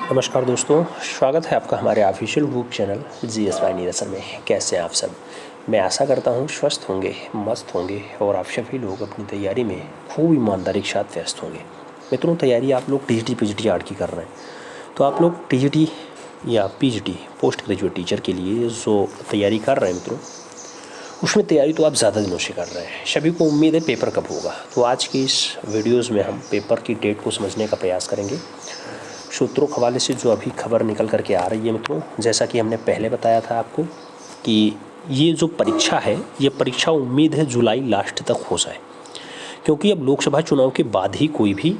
नमस्कार दोस्तों, स्वागत है आपका हमारे ऑफिशियल यूट्यूब चैनल GSY नीरसर में। कैसे हैं आप सब? मैं आशा करता हूँ स्वस्थ होंगे, मस्त होंगे और आप सभी लोग अपनी तैयारी में खूब ईमानदारी के साथ व्यस्त होंगे। मित्रों, तैयारी आप लोग TGT PGT आर्ट की कर रहे हैं, तो आप लोग TGT या PGT पोस्ट ग्रेजुएट टीचर के लिए जो तैयारी कर रहे हैं मित्रों, उसमें तैयारी तो आप ज़्यादा दिनों से कर रहे हैं। सभी को उम्मीद है पेपर कब होगा। तो आज की इस वीडियोज़ में हम पेपर की डेट को समझने का प्रयास करेंगे। सूत्रों के हवाले से जो अभी खबर निकल करके आ रही है मित्रों, जैसा कि हमने पहले बताया था आपको कि ये जो परीक्षा है, ये परीक्षा उम्मीद है जुलाई लास्ट तक हो जाए, क्योंकि अब लोकसभा चुनाव के बाद ही कोई भी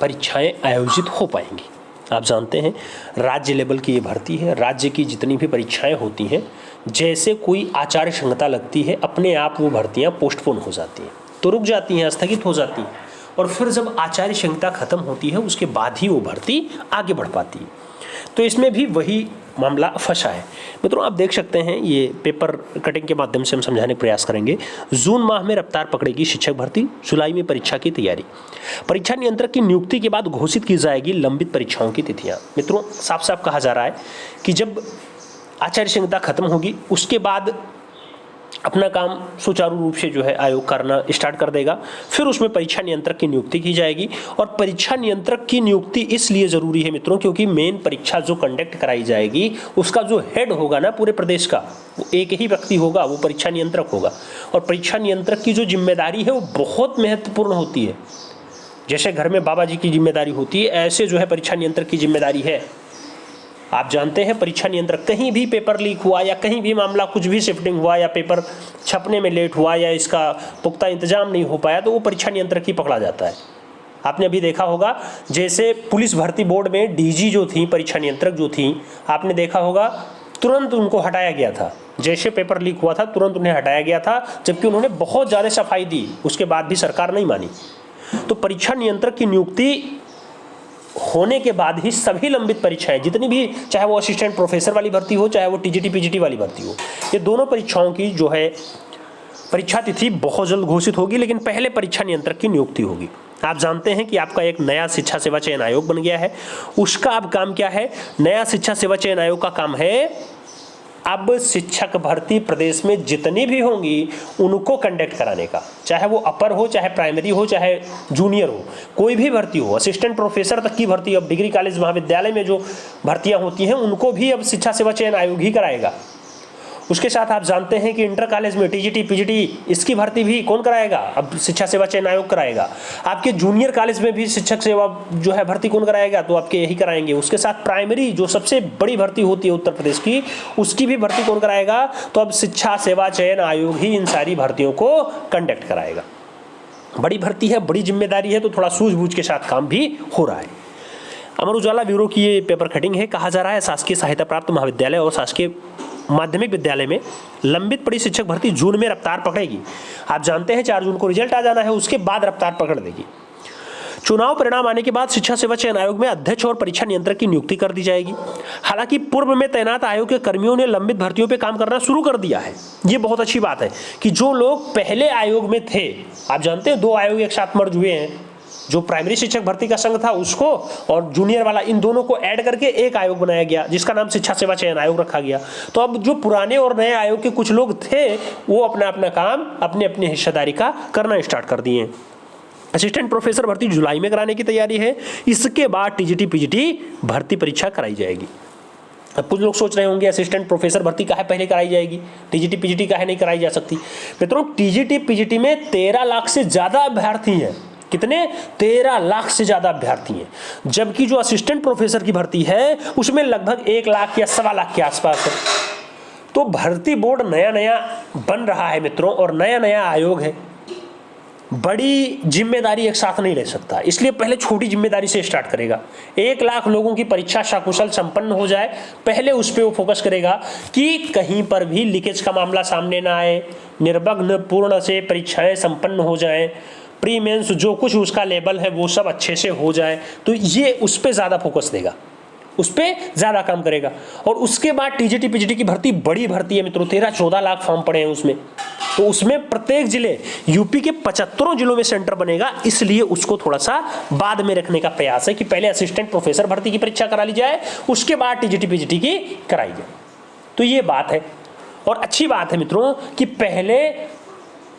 परीक्षाएं आयोजित हो पाएंगी। आप जानते हैं राज्य लेवल की ये भर्ती है। राज्य की जितनी भी परीक्षाएं होती हैं, जैसे कोई आचार संहिता लगती है, अपने आप वो भर्तियाँ पोस्टपोन हो जाती हैं, तो रुक जाती हैं, स्थगित हो जाती हैं, और फिर जब आचार्य संहिता खत्म होती है उसके बाद ही वो भर्ती आगे बढ़ पाती है। तो इसमें भी वही मामला फंसा है मित्रों। आप देख सकते हैं, ये पेपर कटिंग के माध्यम से हम समझाने का प्रयास करेंगे। जून माह में रफ्तार पकड़ेगी शिक्षक भर्ती, जुलाई में परीक्षा की तैयारी। परीक्षा नियंत्रक की नियुक्ति के बाद घोषित की जाएगी लंबित परीक्षाओं की तिथियां। मित्रों, साफ साफ कहा जा रहा है कि जब आचार्य संहिता खत्म होगी उसके बाद अपना काम सुचारू रूप से जो है आयोग करना स्टार्ट कर देगा। फिर उसमें परीक्षा नियंत्रक की नियुक्ति की जाएगी, और परीक्षा नियंत्रक की नियुक्ति इसलिए ज़रूरी है मित्रों, क्योंकि मेन परीक्षा जो कंडक्ट कराई जाएगी उसका जो हेड होगा ना पूरे प्रदेश का, वो एक ही व्यक्ति होगा, वो परीक्षा नियंत्रक होगा। और परीक्षा नियंत्रक की जो जिम्मेदारी है वो बहुत महत्वपूर्ण होती है। जैसे घर में बाबा जी की जिम्मेदारी होती है, ऐसे जो है परीक्षा नियंत्रक की जिम्मेदारी है। आप जानते हैं परीक्षा नियंत्रक, कहीं भी पेपर लीक हुआ या कहीं भी मामला कुछ भी शिफ्टिंग हुआ या पेपर छपने में लेट हुआ या इसका पुख्ता इंतजाम नहीं हो पाया, तो वो परीक्षा नियंत्रक ही पकड़ा जाता है। आपने अभी देखा होगा, जैसे पुलिस भर्ती बोर्ड में DG जो थी, परीक्षा नियंत्रक जो थी, आपने देखा होगा तुरंत उनको हटाया गया था। जैसे पेपर लीक हुआ था तुरंत उन्हें हटाया गया था, जबकि उन्होंने बहुत ज़्यादा सफाई दी, उसके बाद भी सरकार नहीं मानी। तो परीक्षा नियंत्रक की नियुक्ति होने के बाद ही सभी लंबित परीक्षाएं जितनी भी, चाहे वो असिस्टेंट प्रोफेसर वाली भर्ती हो, चाहे वो TGT PGT वाली भर्ती हो, ये दोनों परीक्षाओं की जो है परीक्षा तिथि बहुत जल्द घोषित होगी। लेकिन पहले परीक्षा नियंत्रक की नियुक्ति होगी। आप जानते हैं कि आपका एक नया शिक्षा सेवा चयन आयोग बन गया है। उसका अब काम क्या है? नया शिक्षा सेवा चयन आयोग का काम है अब शिक्षक भर्ती प्रदेश में जितनी भी होंगी उनको कंडक्ट कराने का, चाहे वो अपर हो, चाहे प्राइमरी हो, चाहे जूनियर हो, कोई भी भर्ती हो। असिस्टेंट प्रोफेसर तक की भर्ती अब डिग्री कॉलेज महाविद्यालय में जो भर्तियां होती हैं उनको भी अब शिक्षा सेवा चयन आयोग ही कराएगा। उसके साथ आप जानते हैं कि इंटर कॉलेज में TGT PGT इसकी भर्ती भी कौन कराएगा? अब शिक्षा सेवा चयन आयोग कराएगा। आपके जूनियर कॉलेज में भी शिक्षक सेवा जो है भर्ती कौन कराएगा? तो आपके यही कराएंगे। उसके साथ प्राइमरी जो सबसे बड़ी भर्ती होती है उत्तर प्रदेश की, उसकी भी भर्ती कौन कराएगा? तो अब शिक्षा सेवा चयन आयोग ही इन सारी भर्तियों को कंडक्ट कराएगा। बड़ी भर्ती है, बड़ी जिम्मेदारी है, तो थोड़ा सूझबूझ के साथ काम भी हो रहा है। अमर उजाला ब्यूरो की ये पेपर कटिंग है। कहा जा रहा है शासकीय सहायता प्राप्त महाविद्यालय और शासकीय माध्यमिक विद्यालय में लंबित पड़ी शिक्षक भर्ती जून में रफ्तार पकड़ेगी। आप जानते हैं 4 जून को रिजल्ट आ जाना है, उसके बाद रफ्तार पकड़ देगी। चुनाव परिणाम आने के बाद शिक्षा सेवा चयन आयोग में अध्यक्ष और परीक्षा नियंत्रक की नियुक्ति कर दी जाएगी। हालांकि पूर्व में तैनात आयोग के कर्मियों ने लंबित भर्तियों पर काम करना शुरू कर दिया है। ये बहुत अच्छी बात है कि जो लोग पहले आयोग में थे, आप जानते हैं 2 आयोग एक साथ मर्ज हुए हैं, जो प्राइमरी शिक्षक भर्ती का संघ था उसको और जूनियर वाला, इन दोनों को ऐड करके एक आयोग बनाया गया जिसका नाम शिक्षा सेवा चयन आयोग रखा गया। तो अब जो पुराने और नए आयोग के कुछ लोग थे वो अपना अपना काम अपने अपनी हिस्सेदारी का करना स्टार्ट कर दिए। असिस्टेंट प्रोफेसर भर्ती जुलाई में कराने की तैयारी है। इसके बाद TGT PGT भर्ती परीक्षा कराई जाएगी। अब कुछ लोग सोच रहे होंगे असिस्टेंट प्रोफेसर भर्ती काहे पहले कराई जाएगी, TGT PGT काहे नहीं कराई जा सकती? मित्रों, TGT PGT में 13 लाख से ज़्यादा अभ्यर्थी हैं। कितने? 13 लाख से ज़्यादा अभ्यर्थी हैं। जबकि जो असिस्टेंट प्रोफेसर की भर्ती है उसमें लगभग 1 लाख या 1.25 लाख के आसपास है। तो भर्ती बोर्ड नया नया बन रहा है मित्रों, और नया नया आयोग है। बड़ी जिम्मेदारी एक साथ नहीं ले सकता, इसलिए पहले छोटी जिम्मेदारी से स्टार्ट करेगा। 1 लाख लोगों की परीक्षा सकुशल संपन्न हो जाए, पहले उस पर वो फोकस करेगा कि कहीं पर भी लीकेज का मामला सामने ना आए, निर्विघ्न पूर्ण से परीक्षाएं संपन्न हो जाएं, प्री मेंस जो कुछ उसका लेवल है वो सब अच्छे से हो जाए। तो ये उस पर ज़्यादा फोकस देगा, उस पर ज़्यादा काम करेगा। और उसके बाद TGT PGT की भर्ती बड़ी भर्ती है मित्रों, 13-14 लाख फॉर्म पड़े हैं उसमें। तो उसमें प्रत्येक जिले यूपी के 75 जिलों में सेंटर बनेगा, इसलिए उसको थोड़ा सा बाद में रखने का प्रयास है कि पहले असिस्टेंट प्रोफेसर भर्ती की परीक्षा करा ली जाए, उसके बाद टीजीटी पीजीटी की कराई जाए। तो ये बात है और अच्छी बात है मित्रों कि पहले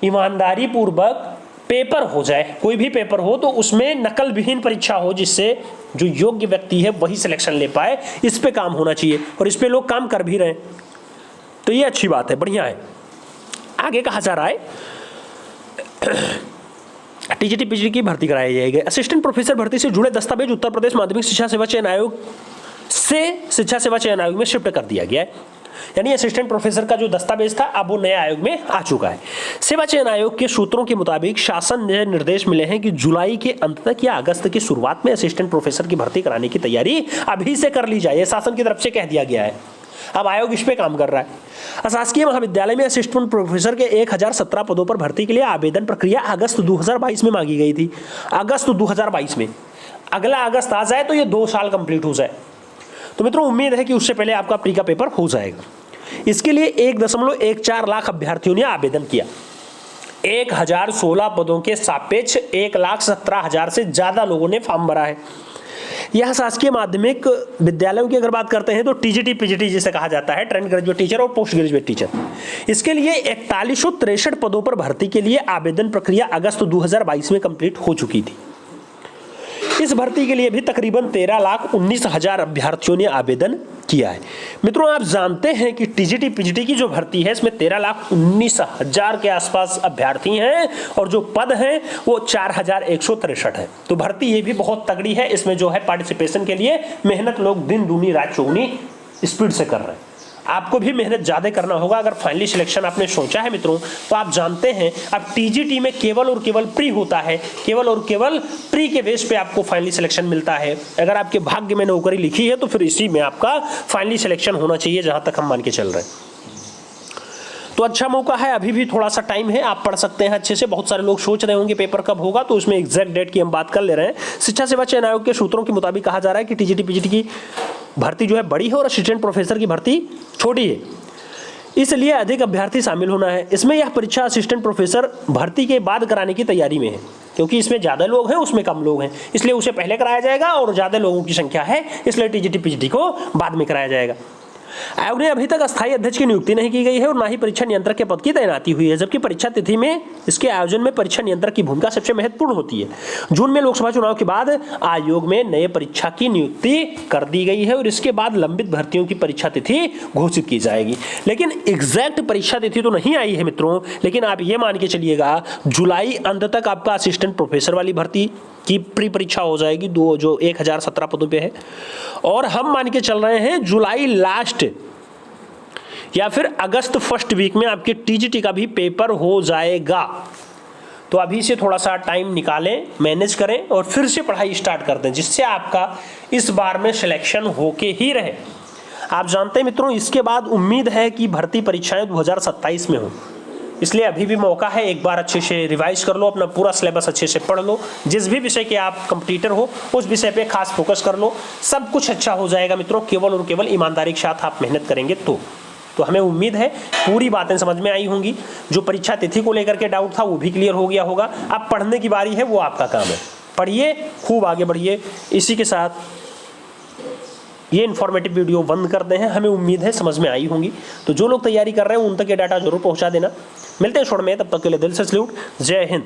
ईमानदारी पूर्वक पेपर हो जाए, कोई भी पेपर हो तो उसमें नकल विहीन परीक्षा हो, जिससे जो योग्य व्यक्ति है वही सिलेक्शन ले पाए। इस पे काम होना चाहिए और इस पे लोग काम कर भी रहे हैं, तो ये अच्छी बात है, बढ़िया है। आगे कहा जा रहा है टीजीटी पीजीटी की भर्ती कराई जाएगी। असिस्टेंट प्रोफेसर भर्ती से जुड़े दस्तावेज उत्तर प्रदेश माध्यमिक शिक्षा सेवा चयन आयोग से शिक्षा सेवा चयन आयोग में शिफ्ट कर दिया गया है। यानी असिस्टेंट प्रोफेसर का जो दस्तावेज था अब वो नए आयोग में आ चुका है। सेवा चयन आयोग के सूत्रों के मुताबिक शासन ने निर्देश मिले हैं कि जुलाई के अंत तक या अगस्त की शुरुआत में असिस्टेंट प्रोफेसर की भर्ती कराने की तैयारी अभी से कर ली जाए, ये शासन की तरफ से कह दिया गया है। अब आयोग इस पे काम कर रहा है। शासकीय महाविद्यालय में असिस्टेंट प्रोफेसर के 1017 पदों पर भर्ती के लिए आवेदन प्रक्रिया अगस्त 2022 में मांगी गई थी। अगस्त 2022 में, अगला अगस्त आ जाए तो ये 2 साल कंप्लीट हो जाए। तो मित्रों उम्मीद है कि उससे पहले आपका प्री का पेपर हो जाएगा। इसके लिए 1.14 लाख अभ्यर्थियों ने आवेदन किया। 1016 पदों के सापेक्ष 1,17,000 से ज्यादा लोगों ने फॉर्म भरा है। यह शासकीय माध्यमिक विद्यालयों की अगर बात करते हैं तो टीजीटी पीजीटी जिसे कहा जाता है, ट्रेंड ग्रेजुएट टीचर और पोस्ट ग्रेजुएट टीचर, इसके लिए 4163 पदों पर भर्ती के लिए आवेदन प्रक्रिया अगस्त 2022 में कंप्लीट हो चुकी थी। इस भर्ती के लिए भी तकरीबन 13,19,000 अभ्यर्थियों ने आवेदन किया है। मित्रों आप जानते हैं कि टीजीटी पीजीटी की जो भर्ती है इसमें 13,19,000 के आसपास अभ्यर्थी हैं और जो पद हैं वो 4,163 है। तो भर्ती ये भी बहुत तगड़ी है। इसमें जो है पार्टिसिपेशन के लिए मेहनत लोग दिन दूनी रात चौगुनी स्पीड से कर रहे हैं। आपको भी मेहनत ज़्यादा करना होगा। अगर फाइनली सिलेक्शन आपने सोचा है मित्रों तो आप जानते हैं अब टीजीटी में केवल और केवल प्री होता है, केवल और केवल प्री के बेस पे आपको फाइनली सिलेक्शन मिलता है। अगर आपके भाग्य में नौकरी लिखी है तो फिर इसी में आपका फाइनली सिलेक्शन होना चाहिए, जहां तक हम मान के चल रहे हैं। तो अच्छा मौका है, अभी भी थोड़ा सा टाइम है, आप पढ़ सकते हैं अच्छे से। बहुत सारे लोग सोच रहे होंगे पेपर कब होगा, तो उसमें एग्जैक्ट डेट की हम बात कर ले रहे हैं। शिक्षा सेवा चयन आयोग के सूत्रों के मुताबिक कहा जा रहा है कि टीजीटी पीजीटी की भर्ती जो है बड़ी है और असिस्टेंट प्रोफेसर की भर्ती छोटी है, इसलिए अधिक अभ्यर्थी शामिल होना है। इसमें यह परीक्षा असिस्टेंट प्रोफेसर भर्ती के बाद कराने की तैयारी में है, क्योंकि इसमें ज़्यादा लोग हैं उसमें कम लोग हैं, इसलिए उसे पहले कराया जाएगा और ज़्यादा लोगों की संख्या है इसलिए टीजीटी पीजीटी को बाद में कराया जाएगा। आयोग ने अभी तक अस्थायी अध्यक्ष की नियुक्ति नहीं की गई है और ना ही परीक्षा नियंत्रक के पद की तैनाती हुई है, जबकि परीक्षा तिथि में इसके आयोजन में परीक्षा नियंत्रक की भूमिका सबसे महत्वपूर्ण होती है। जून में लोकसभा चुनाव के बाद आयोग में नए परीक्षा की नियुक्ति कर दी गई है और इसके बाद लंबित भर्तियों की परीक्षा तिथि घोषित की जाएगी। लेकिन एग्जैक्ट परीक्षा तिथि तो नहीं आई है मित्रों, लेकिन आप ये मान के चलिएगा जुलाई अंत तक आपका असिस्टेंट प्रोफेसर वाली भर्ती की प्री परीक्षा हो जाएगी, जो 1017 पदों पे है, और हम मान के चल रहे हैं जुलाई लास्ट या फिर अगस्त फर्स्ट वीक में आपके टीजीटी का भी पेपर हो जाएगा। तो अभी से थोड़ा सा टाइम निकालें, मैनेज करें और फिर से पढ़ाई स्टार्ट कर दें, जिससे आपका इस बार में सिलेक्शन होके ही रहे। आप जानते हैं मित्रों इसके बाद उम्मीद है कि भर्ती परीक्षाएं 2027 में हो, इसलिए अभी भी मौका है, एक बार अच्छे से रिवाइज कर लो, अपना पूरा सिलेबस अच्छे से पढ़ लो, जिस भी विषय के आप कंप्लीटर हो उस विषय पे खास फोकस कर लो, सब कुछ अच्छा हो जाएगा मित्रों। केवल और केवल ईमानदारी के साथ आप मेहनत करेंगे तो हमें उम्मीद है पूरी बातें समझ में आई होंगी। जो परीक्षा तिथि को लेकर के डाउट था वो भी क्लियर हो गया होगा। अब पढ़ने की बारी है, वो आपका काम है, पढ़िए, खूब आगे बढ़िए। इसी के साथ ये इन्फॉर्मेटिव वीडियो बंद करते हैं। हमें उम्मीद है समझ में आई होंगी। तो जो लोग तैयारी कर रहे हैं उन तक ये डाटा जरूर पहुंचा देना। मिलते हैं शॉर्ट में, तब तक के लिए दिल से सैल्यूट। जय हिंद।